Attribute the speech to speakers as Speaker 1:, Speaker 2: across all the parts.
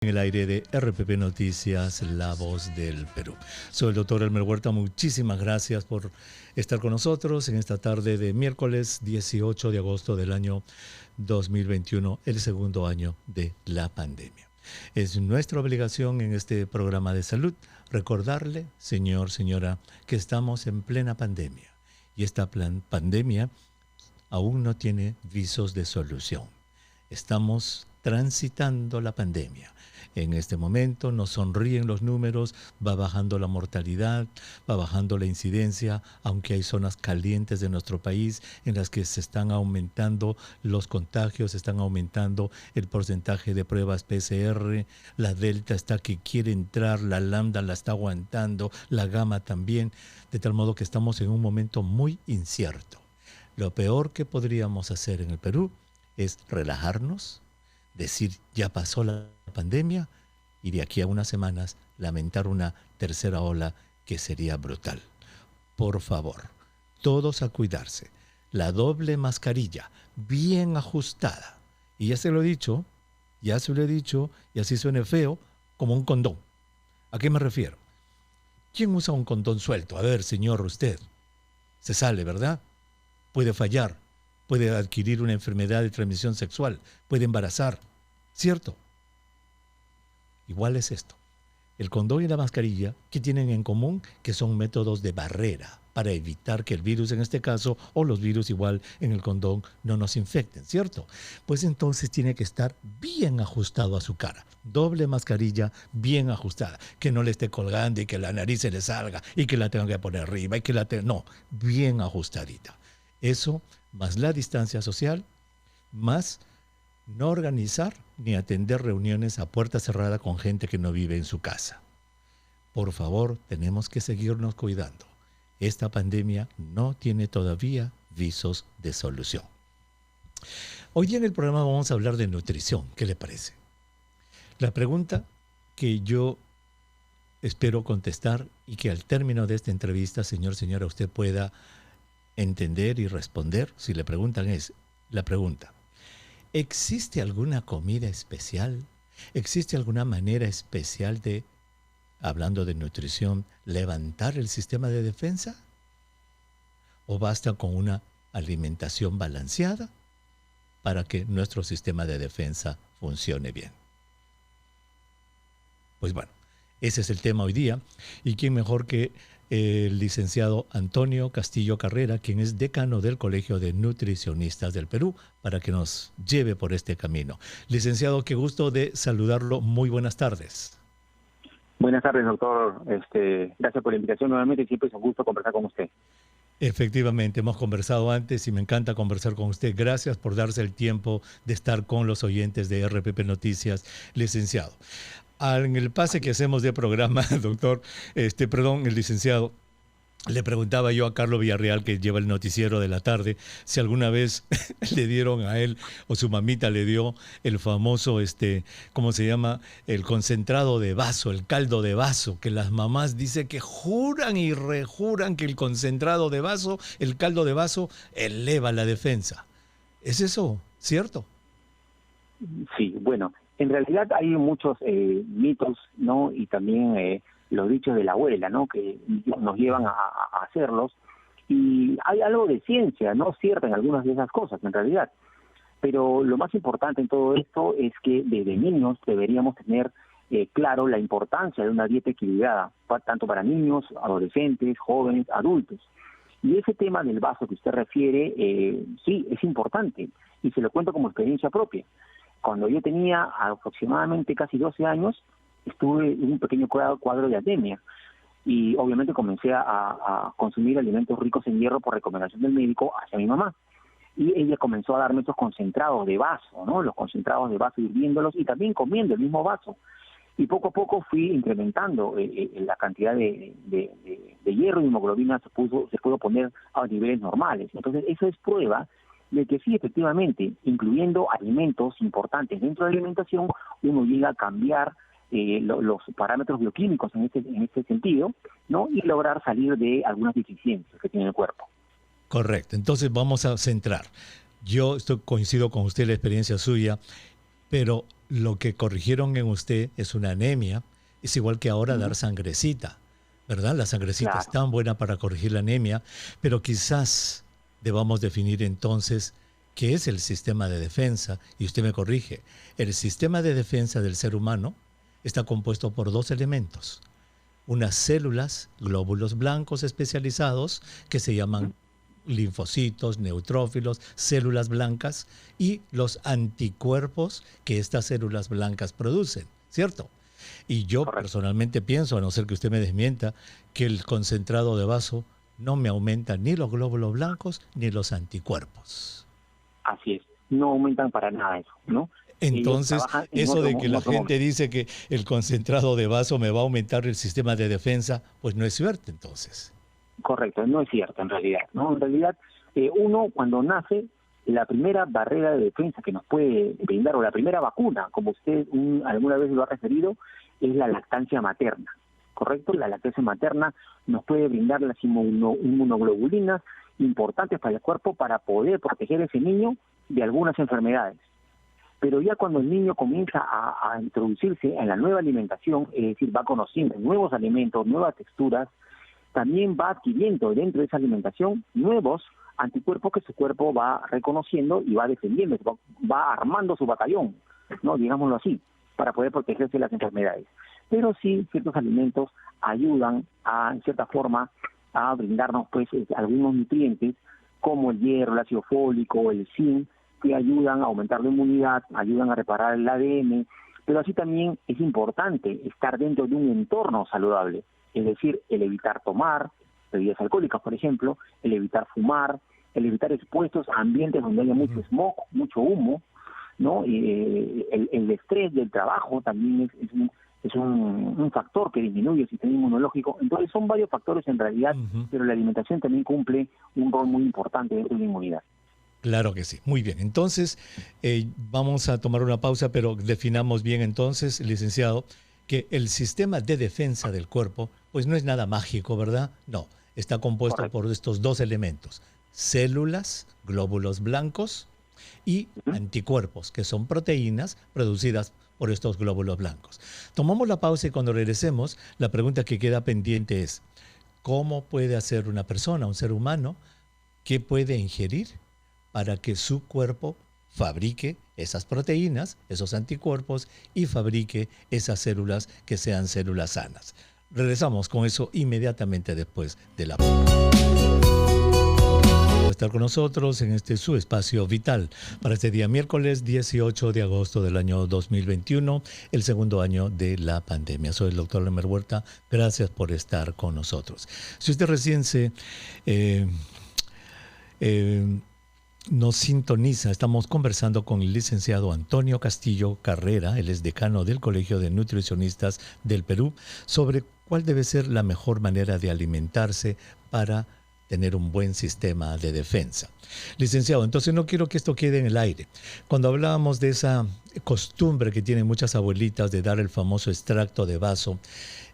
Speaker 1: En el aire de RPP Noticias, La Voz del Perú. Soy el doctor Elmer Huerta, muchísimas gracias por estar con nosotros en esta tarde de miércoles 18 de agosto del año 2021, el segundo año de la pandemia. Es nuestra obligación en este programa de salud recordarle, señor, señora, que estamos en plena pandemia y esta pandemia aún no tiene visos de solución. Estamos transitando la pandemia. En este momento nos sonríen los números, va bajando la mortalidad, va bajando la incidencia, aunque hay zonas calientes de nuestro país en las que se están aumentando los contagios, están aumentando el porcentaje de pruebas PCR, la Delta está que quiere entrar, la Lambda la está aguantando, la Gamma también, de tal modo que estamos en un momento muy incierto. Lo peor que podríamos hacer en el Perú es relajarnos, decir ya pasó la pandemia y de aquí a unas semanas lamentar una tercera ola que sería brutal. Por favor, todos a cuidarse. La doble mascarilla, bien ajustada. Y ya se lo he dicho, y así suene feo, como un condón. ¿A qué me refiero? ¿Quién usa un condón suelto? A ver, señor, usted. Se sale, ¿verdad? Puede fallar, puede adquirir una enfermedad de transmisión sexual, puede embarazar, ¿cierto? Igual es esto. El condón y la mascarilla, ¿qué tienen en común? Que son métodos de barrera para evitar que el virus en este caso, o los virus igual en el condón, no nos infecten, ¿cierto? Pues entonces tiene que estar bien ajustado a su cara. Doble mascarilla bien ajustada. Que no le esté colgando y que la nariz se le salga y que la tenga que poner arriba y que no, bien ajustadita. Eso, más la distancia social, más no organizar ni atender reuniones a puerta cerrada con gente que no vive en su casa. Por favor, tenemos que seguirnos cuidando. Esta pandemia no tiene todavía visos de solución. Hoy día en el programa vamos a hablar de nutrición. ¿Qué le parece? La pregunta que yo espero contestar y que al término de esta entrevista, señor, señora, usted pueda entender y responder, si le preguntan es la pregunta: ¿existe alguna comida especial? ¿Existe alguna manera especial de, hablando de nutrición, levantar el sistema de defensa? ¿O basta con una alimentación balanceada para que nuestro sistema de defensa funcione bien? Pues bueno, ese es el tema hoy día. ¿Y quién mejor que el licenciado Antonio Castillo Carrera, quien es decano del Colegio de Nutricionistas del Perú, para que nos lleve por este camino? Licenciado, qué gusto de saludarlo. Muy buenas tardes.
Speaker 2: Buenas tardes, doctor. Gracias por la invitación nuevamente. Siempre es un gusto conversar con usted.
Speaker 1: Efectivamente, hemos conversado antes y me encanta conversar con usted. Gracias por darse el tiempo de estar con los oyentes de RPP Noticias, licenciado. En el pase que hacemos de programa, doctor, el licenciado, le preguntaba yo a Carlos Villarreal, que lleva el noticiero de la tarde, si alguna vez le dieron a él o su mamita le dio el famoso, ¿cómo se llama? El concentrado de vaso, el caldo de vaso, que las mamás dicen que juran y rejuran que el concentrado de vaso, el caldo de vaso, eleva la defensa. ¿Es eso cierto?
Speaker 2: Sí, bueno, en realidad hay muchos mitos, ¿no? Y también los dichos de la abuela, ¿no? Que nos llevan a hacerlos. Y hay algo de ciencia, ¿no? Cierta en algunas de esas cosas, en realidad. Pero lo más importante en todo esto es que desde niños deberíamos tener claro la importancia de una dieta equilibrada, tanto para niños, adolescentes, jóvenes, adultos. Y ese tema del vaso que usted refiere, sí, es importante. Y se lo cuento como experiencia propia. Cuando yo tenía aproximadamente casi 12 años, estuve en un pequeño cuadro de anemia y obviamente comencé a consumir alimentos ricos en hierro por recomendación del médico hacia mi mamá. Y ella comenzó a darme estos concentrados de vaso, ¿no? Los concentrados de vaso, hirviéndolos y también comiendo el mismo vaso. Y poco a poco fui incrementando la cantidad de hierro y hemoglobina se pudo poner a niveles normales. Entonces eso es prueba de que sí, efectivamente, incluyendo alimentos importantes dentro de la alimentación, uno llega a cambiar los parámetros bioquímicos en este sentido, ¿no? Y lograr salir de algunas deficiencias que tiene el cuerpo.
Speaker 1: Correcto. Entonces vamos a centrar. Yo coincido con usted en la experiencia suya. pero lo que corrigieron en usted es una anemia. Es igual que ahora dar
Speaker 2: Ujú.
Speaker 1: sangrecita, ¿verdad? La sangrecita es
Speaker 2: Claro,
Speaker 1: tan buena para corregir la anemia, pero quizás debamos definir entonces qué es el sistema de defensa. Y usted me corrige. El sistema de defensa del ser humano está compuesto por dos elementos: unas células, glóbulos blancos especializados, que se llaman linfocitos, neutrófilos, células blancas, y los anticuerpos que estas células blancas producen, ¿cierto? Y yo
Speaker 2: correcto.
Speaker 1: personalmente pienso, a no ser que usted me desmienta, que el concentrado de vaso no me aumenta ni los glóbulos blancos ni los anticuerpos.
Speaker 2: Así es. No aumentan para nada eso, ¿no? Ellos
Speaker 1: Entonces,
Speaker 2: trabajan
Speaker 1: eso de que
Speaker 2: en
Speaker 1: la
Speaker 2: otro
Speaker 1: gente
Speaker 2: momento.
Speaker 1: dice que el concentrado de vaso me va a aumentar el sistema de defensa, pues no es cierto entonces.
Speaker 2: Correcto, no es cierto en realidad, ¿no? En realidad, uno cuando nace, la primera barrera de defensa que nos puede brindar, o la primera vacuna, como usted alguna vez lo ha referido, es la lactancia materna, ¿correcto? La lactancia materna nos puede brindar las inmunoglobulinas importantes para el cuerpo para poder proteger a ese niño de algunas enfermedades. Pero ya cuando el niño comienza a introducirse en la nueva alimentación, es decir, va conociendo nuevos alimentos, nuevas texturas, también va adquiriendo dentro de esa alimentación nuevos anticuerpos que su cuerpo va reconociendo y va defendiendo, va armando su batallón, no, digámoslo así, para poder protegerse de las enfermedades. Pero sí, ciertos alimentos ayudan en cierta forma, a brindarnos pues algunos nutrientes como el hierro, el ácido fólico, el zinc, que ayudan a aumentar la inmunidad, ayudan a reparar el ADN, pero así también es importante estar dentro de un entorno saludable, es decir, el evitar tomar bebidas alcohólicas, por ejemplo, el evitar fumar, el evitar expuestos a ambientes donde haya mucho
Speaker 1: Ujú.
Speaker 2: smog, mucho humo, ¿no? El estrés del trabajo también es un factor que disminuye el sistema inmunológico. Entonces son varios factores en realidad,
Speaker 1: Ujú.
Speaker 2: pero la alimentación también cumple un rol muy importante dentro de la inmunidad.
Speaker 1: Claro que sí. Muy bien. Entonces, vamos a tomar una pausa, pero definamos bien entonces, licenciado, que el sistema de defensa del cuerpo, pues no es nada mágico, ¿verdad? No, está compuesto
Speaker 2: Correcto.
Speaker 1: por estos dos elementos: células, glóbulos blancos y
Speaker 2: Ujú.
Speaker 1: anticuerpos, que son proteínas producidas por estos glóbulos blancos. Tomamos la pausa y cuando regresemos, la pregunta que queda pendiente es: ¿cómo puede hacer una persona, un ser humano, qué puede ingerir para que su cuerpo fabrique esas proteínas, esos anticuerpos, y fabrique esas células que sean células sanas? Regresamos con eso inmediatamente después de la estar con nosotros en este su espacio vital para este día miércoles 18 de agosto del año 2021, el segundo año de la pandemia. Soy el doctor Lemer Huerta. Gracias por estar con nosotros. Si usted recién eh, eh, nos sintoniza, estamos conversando con el licenciado Antonio Castillo Carrera, él es decano del Colegio de Nutricionistas del Perú, sobre cuál debe ser la mejor manera de alimentarse para tener un buen sistema de defensa. Licenciado, entonces no quiero que esto quede en el aire. Cuando hablábamos de esa costumbre que tienen muchas abuelitas de dar el famoso extracto de vaso,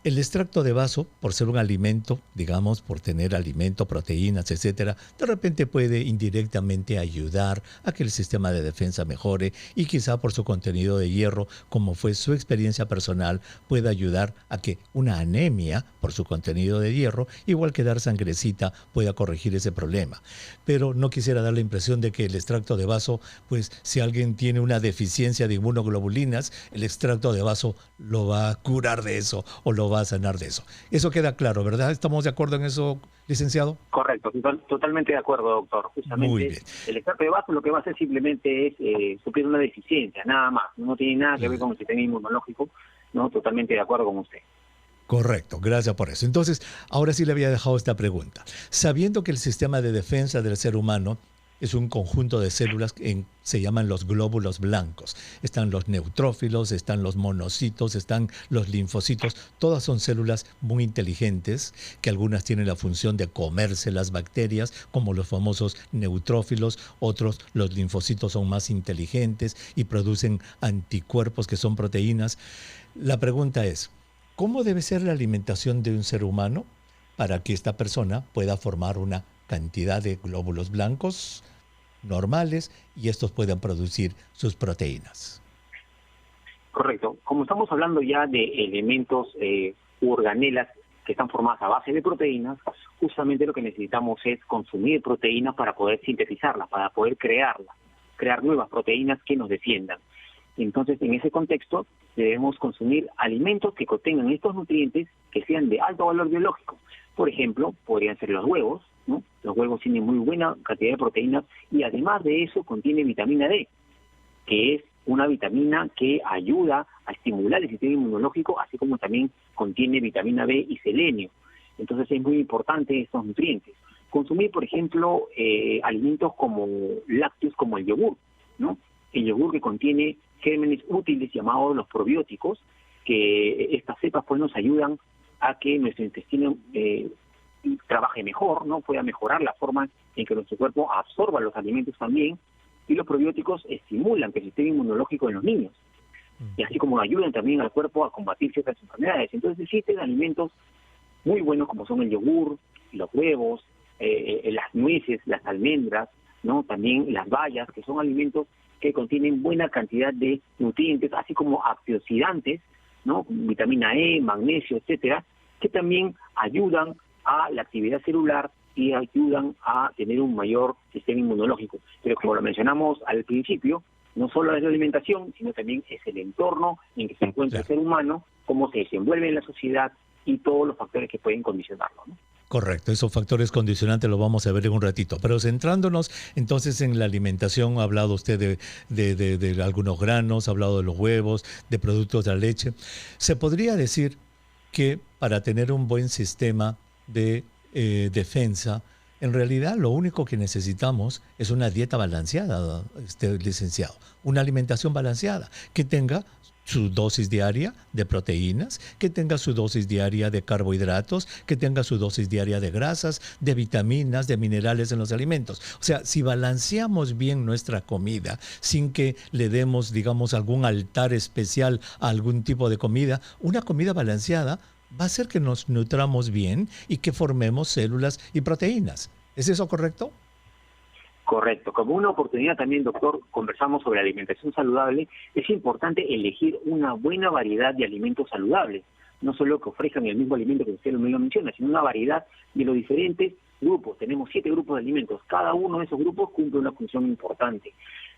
Speaker 1: el extracto de vaso, por ser un alimento, digamos, por tener alimento, proteínas, etcétera, de repente puede indirectamente ayudar a que el sistema de defensa mejore y quizá por su contenido de hierro, como fue su experiencia personal, pueda ayudar a que una anemia, por su contenido de hierro, igual que dar sangrecita, pueda corregir ese problema. Pero no quisiera dar la impresión de que el extracto de vaso, pues si alguien tiene una deficiencia de inmunoglobulinas, el extracto de vaso lo va a curar de eso o lo va a sanar de eso. Eso queda claro, ¿verdad? ¿Estamos de acuerdo en eso, licenciado?
Speaker 2: Correcto, totalmente de acuerdo, doctor.
Speaker 1: Muy
Speaker 2: Justamente
Speaker 1: bien.
Speaker 2: el extracto de vaso lo que va a hacer simplemente es suplir una deficiencia, nada más. No tiene nada que ver con el sistema inmunológico, no, totalmente de acuerdo con usted.
Speaker 1: Correcto, gracias por eso. Entonces, ahora sí le había dejado esta pregunta. Sabiendo que el sistema de defensa del ser humano es un conjunto de células que se llaman los glóbulos blancos. Están los neutrófilos, están los monocitos, están los linfocitos. Todas son células muy inteligentes, que algunas tienen la función de comerse las bacterias, como los famosos neutrófilos. Otros, los linfocitos, son más inteligentes y producen anticuerpos, que son proteínas. La pregunta es: ¿cómo debe ser la alimentación de un ser humano para que esta persona pueda formar una cantidad de glóbulos blancos normales y estos puedan producir sus proteínas?
Speaker 2: Correcto. Como estamos hablando ya de elementos u organelas que están formadas a base de proteínas, justamente lo que necesitamos es consumir proteínas para poder sintetizarlas, para poder crear nuevas proteínas que nos defiendan. Entonces, en ese contexto, debemos consumir alimentos que contengan estos nutrientes que sean de alto valor biológico. Por ejemplo, podrían ser los huevos, ¿no? Los huevos tienen muy buena cantidad de proteínas y además de eso contiene vitamina D, que es una vitamina que ayuda a estimular el sistema inmunológico, así como también contiene vitamina B y selenio. Entonces es muy importante estos nutrientes. Consumir, por ejemplo, alimentos como lácteos, como el yogur, ¿no? El yogur que contiene gérmenes útiles llamados los probióticos, que estas cepas pues nos ayudan a que nuestro intestino trabaje mejor, ¿no? Pueda mejorar la forma en que nuestro cuerpo absorba los alimentos también, y los probióticos estimulan el sistema inmunológico en los niños, y así como ayudan también al cuerpo a combatir ciertas enfermedades. Entonces existen alimentos muy buenos como son el yogur, los huevos, las nueces, las almendras, ¿no? También las bayas, que son alimentos que contienen buena cantidad de nutrientes, así como antioxidantes, ¿no? Vitamina E, magnesio, etcétera, que también ayudan a la actividad celular y ayudan a tener un mayor sistema inmunológico. Pero como lo mencionamos al principio, no solo es la alimentación, sino también es el entorno en que se encuentra el ser humano, cómo se desenvuelve en la sociedad y todos los factores que pueden condicionarlo, ¿no?
Speaker 1: Correcto, esos factores condicionantes los vamos a ver en un ratito. Pero centrándonos entonces en la alimentación, ha hablado usted de algunos granos, ha hablado de los huevos, de productos de la leche. ¿Se podría decir que para tener un buen sistema de defensa, en realidad lo único que necesitamos es una dieta balanceada, licenciado? Una alimentación balanceada que tenga su dosis diaria de proteínas, que tenga su dosis diaria de carbohidratos, que tenga su dosis diaria de grasas, de vitaminas, de minerales en los alimentos. O sea, si balanceamos bien nuestra comida, sin que le demos, digamos, algún altar especial a algún tipo de comida, una comida balanceada va a hacer que nos nutramos bien y que formemos células y proteínas. ¿Es eso correcto?
Speaker 2: Correcto. Como una oportunidad también, doctor, conversamos sobre alimentación saludable. Es importante elegir una buena variedad de alimentos saludables, no solo que ofrezcan el mismo alimento que usted lo menciona, sino una variedad de los diferentes grupos. Tenemos 7 grupos de alimentos. Cada uno de esos grupos cumple una función importante.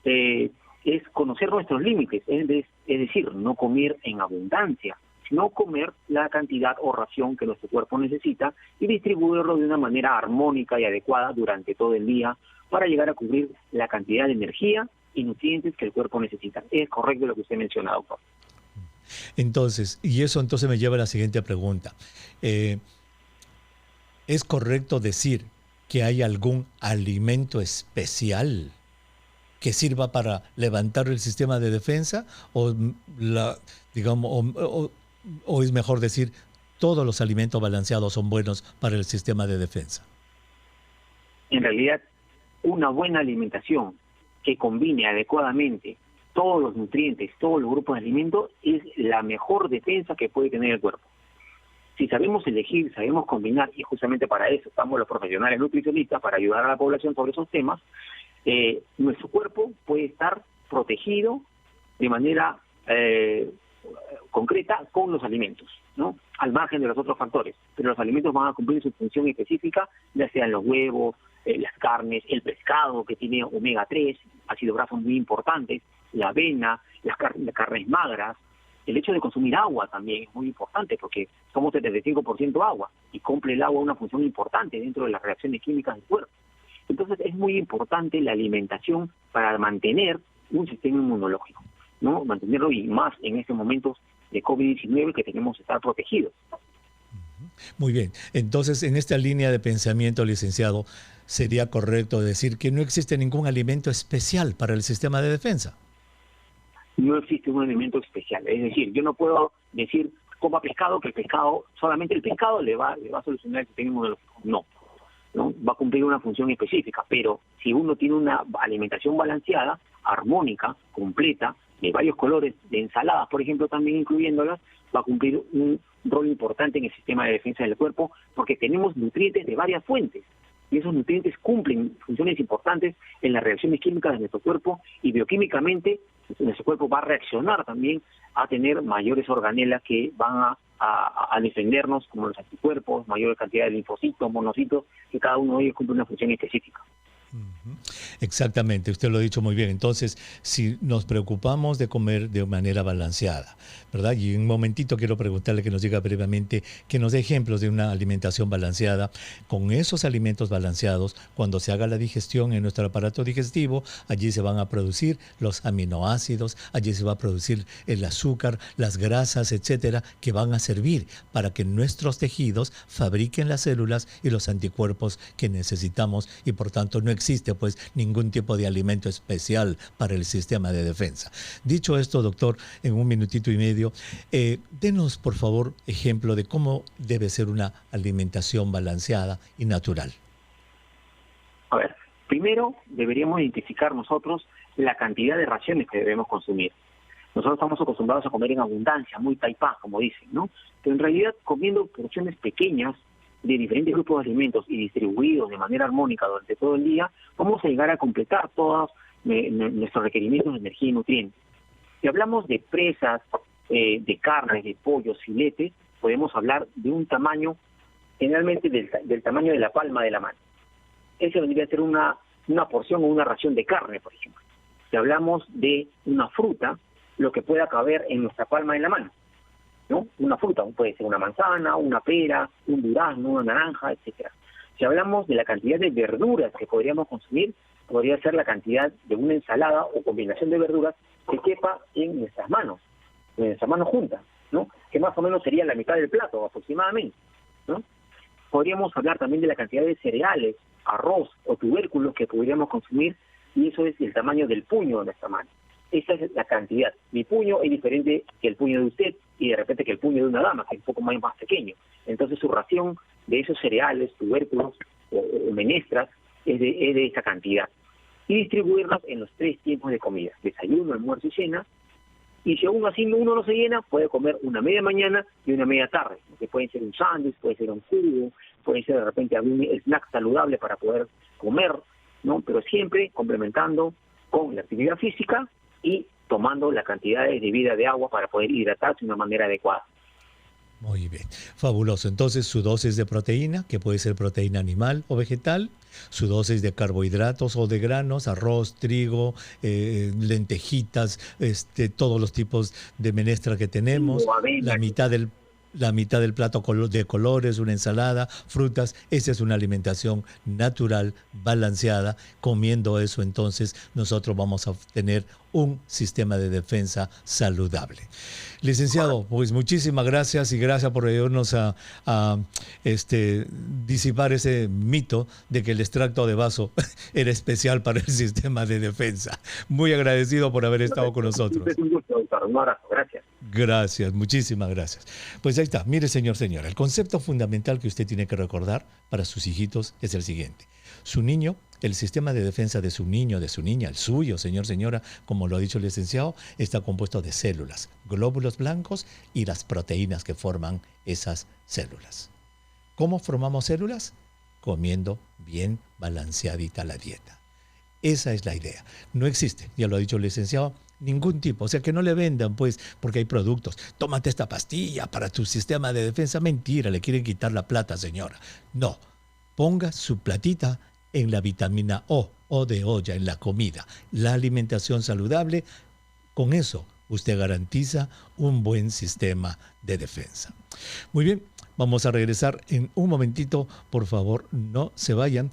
Speaker 2: Es conocer nuestros límites, es decir, no comer en abundancia, sino comer la cantidad o ración que nuestro cuerpo necesita y distribuirlo de una manera armónica y adecuada durante todo el día para llegar a cubrir la cantidad de energía y nutrientes que el cuerpo necesita. Es correcto lo que usted menciona, doctor.
Speaker 1: Entonces, y eso entonces me lleva a la siguiente pregunta. ¿Es correcto decir que hay algún alimento especial que sirva para levantar el sistema de defensa? ¿O, o es mejor decir todos los alimentos balanceados son buenos para el sistema de defensa?
Speaker 2: En realidad, una buena alimentación que combine adecuadamente todos los nutrientes, todos los grupos de alimentos, es la mejor defensa que puede tener el cuerpo. Si sabemos elegir, sabemos combinar, y justamente para eso estamos los profesionales nutricionistas, para ayudar a la población sobre esos temas, nuestro cuerpo puede estar protegido de manera concreta con los alimentos, ¿no? Al margen de los otros factores, pero los alimentos van a cumplir su función específica, ya sean los huevos, las carnes, el pescado que tiene omega 3, ácidos grasos muy importantes, la avena, las carnes magras. El hecho de consumir agua también es muy importante porque somos 75% agua y cumple el agua una función importante dentro de las reacciones químicas del cuerpo. Entonces es muy importante la alimentación para mantener un sistema inmunológico, ¿no? Mantenerlo, y más en estos momentos de COVID-19 que tenemos que estar protegidos.
Speaker 1: Muy bien. Entonces, en esta línea de pensamiento, licenciado, ¿sería correcto decir que no existe ningún alimento especial para el sistema de defensa?
Speaker 2: No existe un alimento especial. Es decir, yo no puedo decir coma pescado, que el pescado, solamente el pescado le va a solucionar el sistema inmunológico. No, va a cumplir una función específica, pero si uno tiene una alimentación balanceada, armónica, completa, de varios colores, de ensaladas, por ejemplo, también incluyéndolas, va a cumplir un rol importante en el sistema de defensa del cuerpo, porque tenemos nutrientes de varias fuentes, y esos nutrientes cumplen funciones importantes en las reacciones químicas de nuestro cuerpo, y bioquímicamente nuestro cuerpo va a reaccionar también a tener mayores organelas que van a defendernos, como los anticuerpos, mayor cantidad de linfocitos, monocitos, que cada uno de ellos cumple una función específica.
Speaker 1: Exactamente, usted lo ha dicho muy bien. Entonces, si nos preocupamos de comer de manera balanceada, ¿verdad? Y en un momentito quiero preguntarle que nos diga brevemente, que nos dé ejemplos de una alimentación balanceada. Con esos alimentos balanceados, cuando se haga la digestión en nuestro aparato digestivo, allí se van a producir los aminoácidos, allí se va a producir el azúcar, las grasas, etcétera, que van a servir para que nuestros tejidos fabriquen las células y los anticuerpos que necesitamos, y por tanto no existe pues ningún tipo de alimento especial para el sistema de defensa. Dicho esto, doctor, en un minutito y medio, denos por favor ejemplo de cómo debe ser una alimentación balanceada y natural.
Speaker 2: A ver, primero deberíamos identificar nosotros la cantidad de raciones que debemos consumir. Nosotros estamos acostumbrados a comer en abundancia, muy taipá, como dicen, ¿no? Pero en realidad, comiendo porciones pequeñas de diferentes grupos de alimentos y distribuidos de manera armónica durante todo el día, vamos a llegar a completar todos nuestros requerimientos de energía y nutrientes. Si hablamos de presas, de carnes, de pollos, filetes, podemos hablar de un tamaño, generalmente del tamaño de la palma de la mano. Ese vendría a ser una porción o una ración de carne, por ejemplo. Si hablamos de una fruta, lo que pueda caber en nuestra palma de la mano, ¿no? Una fruta, puede ser una manzana, una pera, un durazno, una naranja, etcétera. Si hablamos de la cantidad de verduras que podríamos consumir, podría ser la cantidad de una ensalada o combinación de verduras que quepa en nuestras manos juntas, ¿no? Que más o menos sería la mitad del plato aproximadamente, ¿no? Podríamos hablar también de la cantidad de cereales, arroz o tubérculos que podríamos consumir, y eso es el tamaño del puño de nuestra mano. Esa es la cantidad. Mi puño es diferente que el puño de usted y de repente que el puño de una dama, que es un poco más pequeño. Entonces su ración de esos cereales, tubérculos o menestras es de esa cantidad. Y distribuirlas en los 3 tiempos de comida: desayuno, almuerzo y cena. Y si aún así uno no se llena, puede comer una media mañana y una media tarde, que puede ser un sándwich, puede ser un jugo, puede ser de repente algún snack saludable para poder comer, ¿no? Pero siempre complementando con la actividad física y tomando la cantidad de bebida de agua para poder hidratarse de una manera adecuada.
Speaker 1: Muy bien, fabuloso. Entonces su dosis de proteína, que puede ser proteína animal o vegetal, su dosis de carbohidratos o de granos, arroz, trigo, lentejitas, todos los tipos de menestra que tenemos, la mitad del plato de colores, una ensalada, frutas. Esa es una alimentación natural, balanceada. Comiendo eso, entonces, nosotros vamos a tener un sistema de defensa saludable. Licenciado, pues muchísimas gracias, y gracias por ayudarnos a disipar ese mito de que el extracto de vaso era especial para el sistema de defensa. Muy agradecido por haber estado con nosotros.
Speaker 2: Es un gusto, doctor. Un abrazo. Gracias.
Speaker 1: Gracias, muchísimas gracias. Pues ahí está. Mire, señora, el concepto fundamental que usted tiene que recordar para sus hijitos es el siguiente. Su niño, el sistema de defensa de su niño, de su niña, el suyo, señora, como lo ha dicho el licenciado, está compuesto de células, glóbulos blancos y las proteínas que forman esas células. ¿Cómo formamos células? Comiendo bien balanceadita la dieta. Esa es la idea. No existe, ya lo ha dicho el licenciado, ningún tipo. O sea, que no le vendan, pues, porque hay productos. Tómate esta pastilla para tu sistema de defensa. Mentira, le quieren quitar la plata, señora. No. Ponga su platita en la vitamina O de olla, en la comida. La alimentación saludable, con eso usted garantiza un buen sistema de defensa. Muy bien, vamos a regresar en un momentito. Por favor, no se vayan.